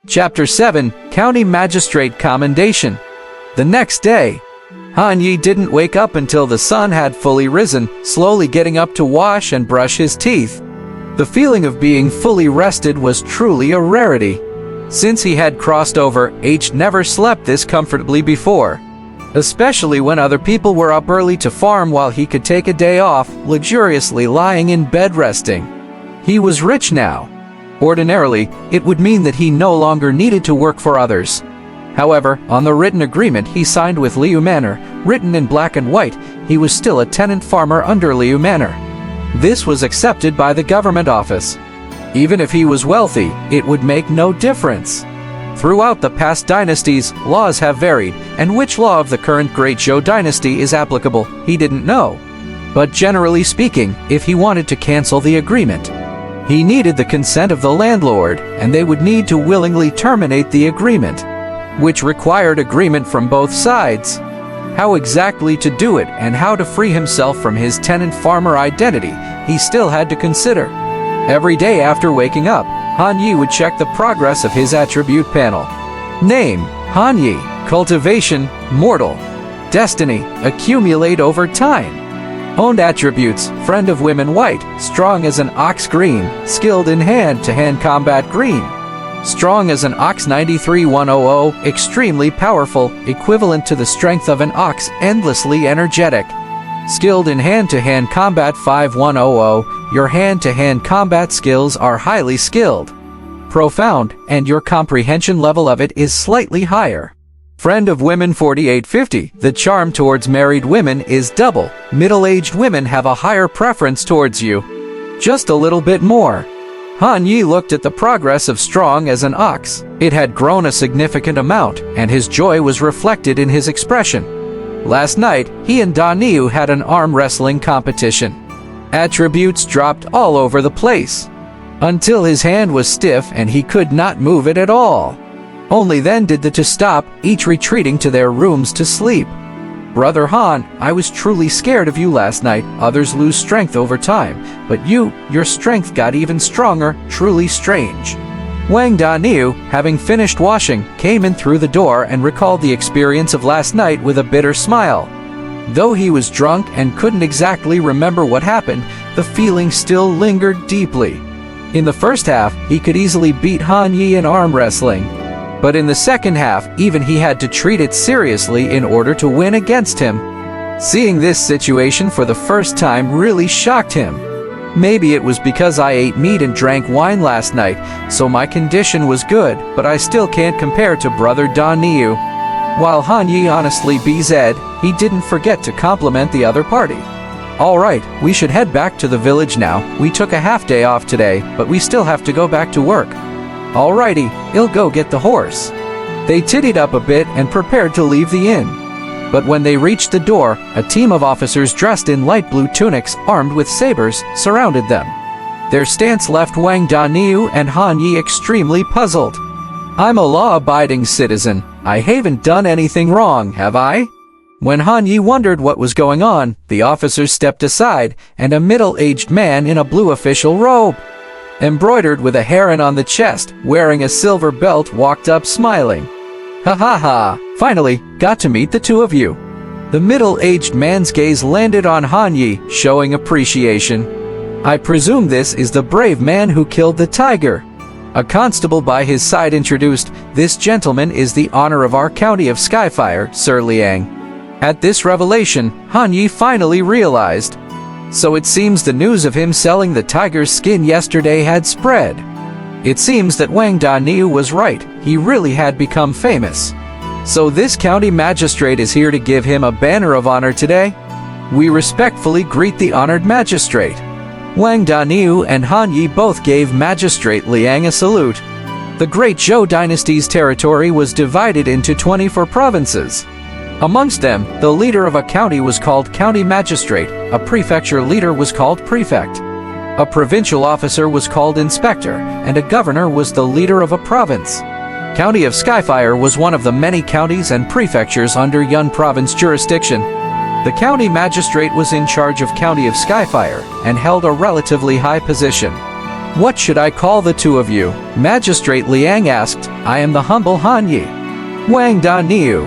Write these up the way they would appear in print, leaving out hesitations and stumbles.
Chapter 7, County Magistrate Commendation. The next day, Han Yi didn't wake up until the sun had fully risen, slowly getting up to wash and brush his teeth. The feeling of being fully rested was truly a rarity. Since he had crossed over, H never slept this comfortably before. Especially when other people were up early to farm while he could take a day off, luxuriously lying in bed resting. He was rich now. Ordinarily, it would mean that he no longer needed to work for others. However, on the written agreement he signed with Liu Manor, written in black and white, he was still a tenant farmer under Liu Manor. This was accepted by the government office. Even if he was wealthy, it would make no difference. Throughout the past dynasties, laws have varied, and which law of the current Great Zhou dynasty is applicable, he didn't know. But generally speaking, if he wanted to cancel the agreement, he needed the consent of the landlord, and they would need to willingly terminate the agreement, which required agreement from both sides. How exactly to do it and how to free himself from his tenant farmer identity, he still had to consider. Every day after waking up, Han Yi would check the progress of his attribute panel. Name, Han Yi. Cultivation, mortal. Destiny, accumulate over time. Owned attributes, friend of women white, strong as an ox green, skilled in hand-to-hand combat green. Strong as an ox 93100, extremely powerful, equivalent to the strength of an ox, endlessly energetic. Skilled in hand-to-hand combat 5100, your hand-to-hand combat skills are highly skilled. Profound, and your comprehension level of it is slightly higher. Friend of women 4850, the charm towards married women is double. Middle-aged women have a higher preference towards you. Just a little bit more. Han Yi looked at the progress of strong as an ox. It had grown a significant amount, and his joy was reflected in his expression. Last night, he and Da Niu had an arm wrestling competition. Attributes dropped all over the place, until his hand was stiff and he could not move it at all. Only then did the two stop, each retreating to their rooms to sleep. Brother Han, I was truly scared of you last night. Others lose strength over time, but your strength got even stronger, truly strange. Wang Da Niu, having finished washing, came in through the door and recalled the experience of last night with a bitter smile. Though he was drunk and couldn't exactly remember what happened, the feeling still lingered deeply. In the first half, he could easily beat Han Yi in arm wrestling. But in the second half, even he had to treat it seriously in order to win against him. Seeing this situation for the first time really shocked him. Maybe it was because I ate meat and drank wine last night, so my condition was good, but I still can't compare to brother Da Niu. While Han Yi honestly BZ'd, he didn't forget to compliment the other party. Alright, we should head back to the village now. We took a half day off today, but we still have to go back to work. Alrighty, I'll go get the horse. They tittied up a bit and prepared to leave the inn. But when they reached the door, a team of officers dressed in light blue tunics, armed with sabers, surrounded them. Their stance left Wang Da Niu and Han Yi extremely puzzled. I'm a law-abiding citizen. I haven't done anything wrong, have I? When Han Yi wondered what was going on, the officers stepped aside, and a middle-aged man in a blue official robe, embroidered with a heron on the chest, wearing a silver belt, walked up smiling. Ha ha ha, finally, got to meet the two of you. The middle-aged man's gaze landed on Han Yi, showing appreciation. I presume this is the brave man who killed the tiger. A constable by his side introduced, this gentleman is the honor of our county of Skyfire, Sir Liang. At this revelation, Han Yi finally realized. So it seems the news of him selling the tiger's skin yesterday had spread. It seems that Wang Da Niu was right, he really had become famous. So this county magistrate is here to give him a banner of honor today? We respectfully greet the honored magistrate. Wang Da Niu and Han Yi both gave Magistrate Liang a salute. The Great Zhou dynasty's territory was divided into 24 provinces. Amongst them, the leader of a county was called county magistrate, a prefecture leader was called prefect, a provincial officer was called inspector, and a governor was the leader of a province. County of Skyfire was one of the many counties and prefectures under Yun province jurisdiction. The county magistrate was in charge of County of Skyfire and held a relatively high position. What should I call the two of you? Magistrate Liang asked. I am the humble Han Yi. Wang Da Niu.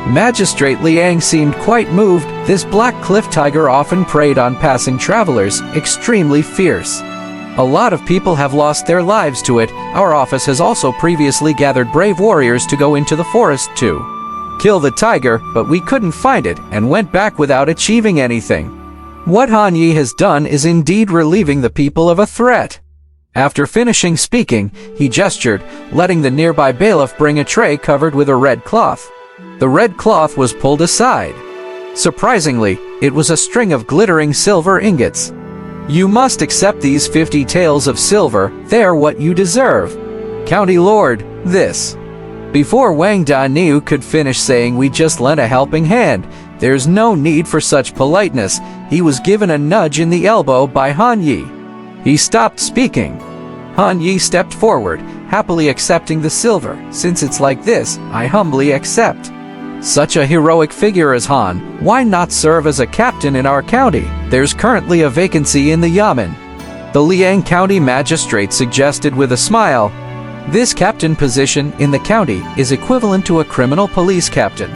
Magistrate Liang seemed quite moved. This black cliff tiger often preyed on passing travelers, extremely fierce. A lot of people have lost their lives to it. Our office has also previously gathered brave warriors to go into the forest to kill the tiger, but we couldn't find it and went back without achieving anything. What Han Yi has done is indeed relieving the people of a threat. After finishing speaking, he gestured, letting the nearby bailiff bring a tray covered with a red cloth. The red cloth was pulled aside. Surprisingly, it was a string of glittering silver ingots. You must accept these 50 taels of silver. They are what you deserve. County Lord, this. Before Wang Da Niu could finish saying we just lent a helping hand, there's no need for such politeness, he was given a nudge in the elbow by Han Yi. He stopped speaking. Han Yi stepped forward, happily accepting the silver. Since it's like this, I humbly accept. Such a heroic figure as Han, why not serve as a captain in our county? There's currently a vacancy in the Yamen. The Liang County Magistrate suggested with a smile. This captain position in the county is equivalent to a criminal police captain.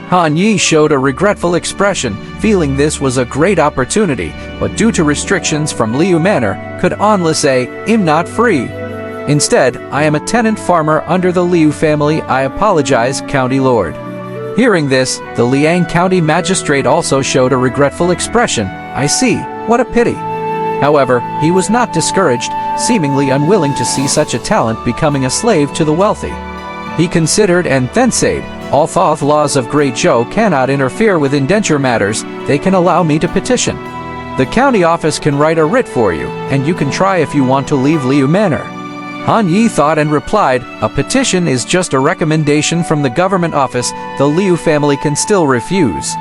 Han Yi showed a regretful expression, feeling this was a great opportunity, but due to restrictions from Liu Manor, could only say, I'm not free. Instead, I am a tenant farmer under the Liu family. I apologize, County Lord. Hearing this, the Liang County Magistrate also showed a regretful expression. I see, what a pity. However, he was not discouraged, seemingly unwilling to see such a talent becoming a slave to the wealthy. He considered and then said, although the laws of Great Zhou cannot interfere with indenture matters, they can allow me to petition. The county office can write a writ for you, and you can try if you want to leave Liu Manor. Han Yi thought and replied, a petition is just a recommendation from the government office. The Liu family can still refuse.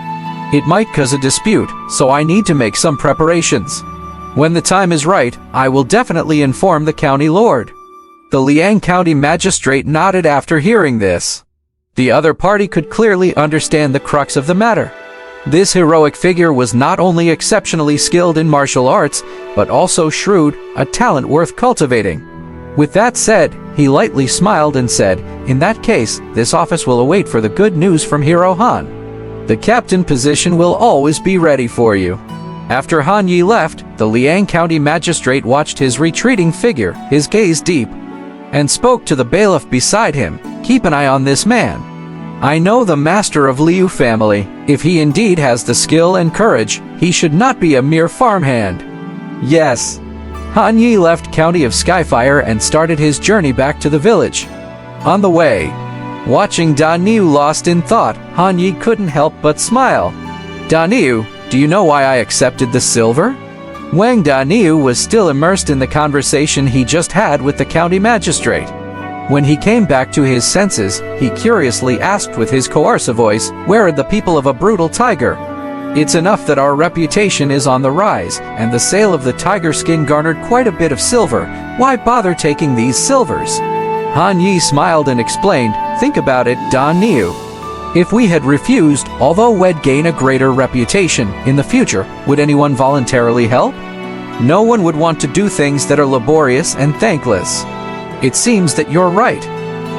It might cause a dispute, so I need to make some preparations. When the time is right, I will definitely inform the county lord. The Liang County Magistrate nodded after hearing this. The other party could clearly understand the crux of the matter. This heroic figure was not only exceptionally skilled in martial arts, but also shrewd, a talent worth cultivating. With that said, he lightly smiled and said, in that case, this office will await for the good news from Hero Han. The captain position will always be ready for you. After Han Yi left, the Liang County Magistrate watched his retreating figure, his gaze deep, and spoke to the bailiff beside him. Keep an eye on this man. I know the master of Liu family. If he indeed has the skill and courage, he should not be a mere farmhand. Yes. Han Yi left County of Skyfire and started his journey back to the village. On the way, watching Da Niu lost in thought, Han Yi couldn't help but smile. Da Niu, do you know why I accepted the silver? Wang Da Niu was still immersed in the conversation he just had with the county magistrate. When he came back to his senses, he curiously asked with his coercive voice, where are the people of a brutal tiger? It's enough that our reputation is on the rise, and the sale of the tiger skin garnered quite a bit of silver. Why bother taking these silvers? Han Yi smiled and explained, think about it, Da Niu. If we had refused, although we'd gain a greater reputation in the future, would anyone voluntarily help? No one would want to do things that are laborious and thankless. It seems that you're right.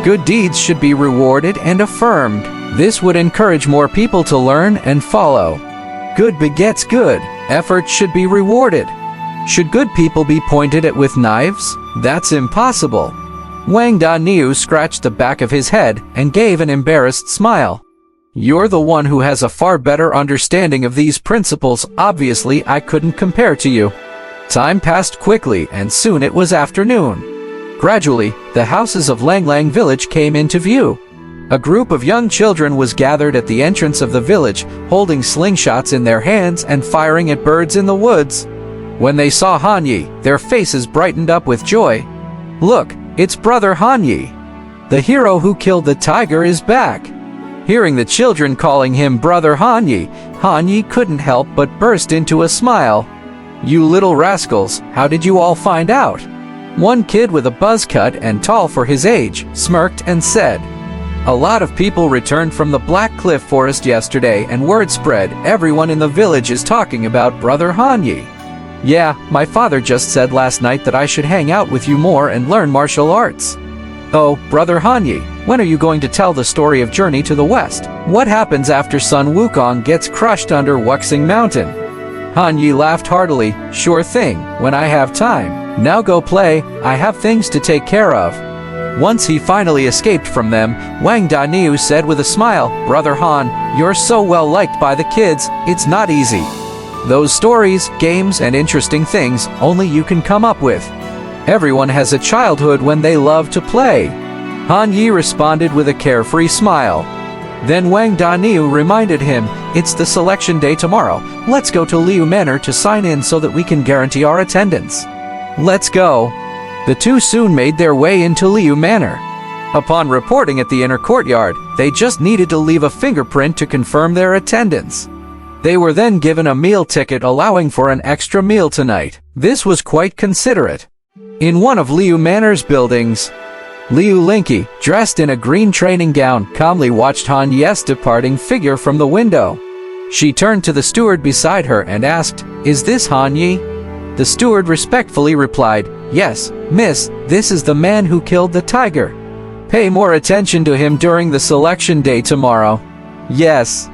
Good deeds should be rewarded and affirmed. This would encourage more people to learn and follow. Good begets good. Effort should be rewarded. Should good people be pointed at with knives? That's impossible. Wang Da Niu scratched the back of his head and gave an embarrassed smile. You're the one who has a far better understanding of these principles. Obviously, I couldn't compare to you. Time passed quickly, and soon it was afternoon. Gradually, the houses of Langlang Village came into view. A group of young children was gathered at the entrance of the village, holding slingshots in their hands and firing at birds in the woods. When they saw Han Yi, their faces brightened up with joy. Look, it's brother Han Yi. The hero who killed the tiger is back. Hearing the children calling him brother Han Yi couldn't help but burst into a smile. You little rascals, how did you all find out? One kid with a buzz cut and tall for his age smirked and said, a lot of people returned from the Black Cliff Forest yesterday and word spread everyone in the village is talking about brother Han Yi. Yeah, my father just said last night that I should hang out with you more and learn martial arts. Oh, Brother Hanyi, when are you going to tell the story of Journey to the West? What happens after Sun Wukong gets crushed under Wuxing Mountain? Hanyi laughed heartily. Sure thing, when I have time. Now go play, I have things to take care of. Once he finally escaped from them, Wang Daniu said with a smile, Brother Han, you're so well liked by the kids, it's not easy. Those stories, games, and interesting things only you can come up with. Everyone has a childhood when they love to play. Han Yi responded with a carefree smile. Then Wang Daniu reminded him, it's the selection day tomorrow. Let's go to Liu Manor to sign in so that we can guarantee our attendance. Let's go. The two soon made their way into Liu Manor. Upon reporting at the inner courtyard, they just needed to leave a fingerprint to confirm their attendance. They were then given a meal ticket allowing for an extra meal tonight. This was quite considerate. In one of Liu Manor's buildings, Liu Linky, dressed in a green training gown, calmly watched Han Ye's departing figure from the window. She turned to the steward beside her and asked, Is this Han Yi? The steward respectfully replied, Yes, miss, this is the man who killed the tiger. Pay more attention to him during the selection day tomorrow. Yes.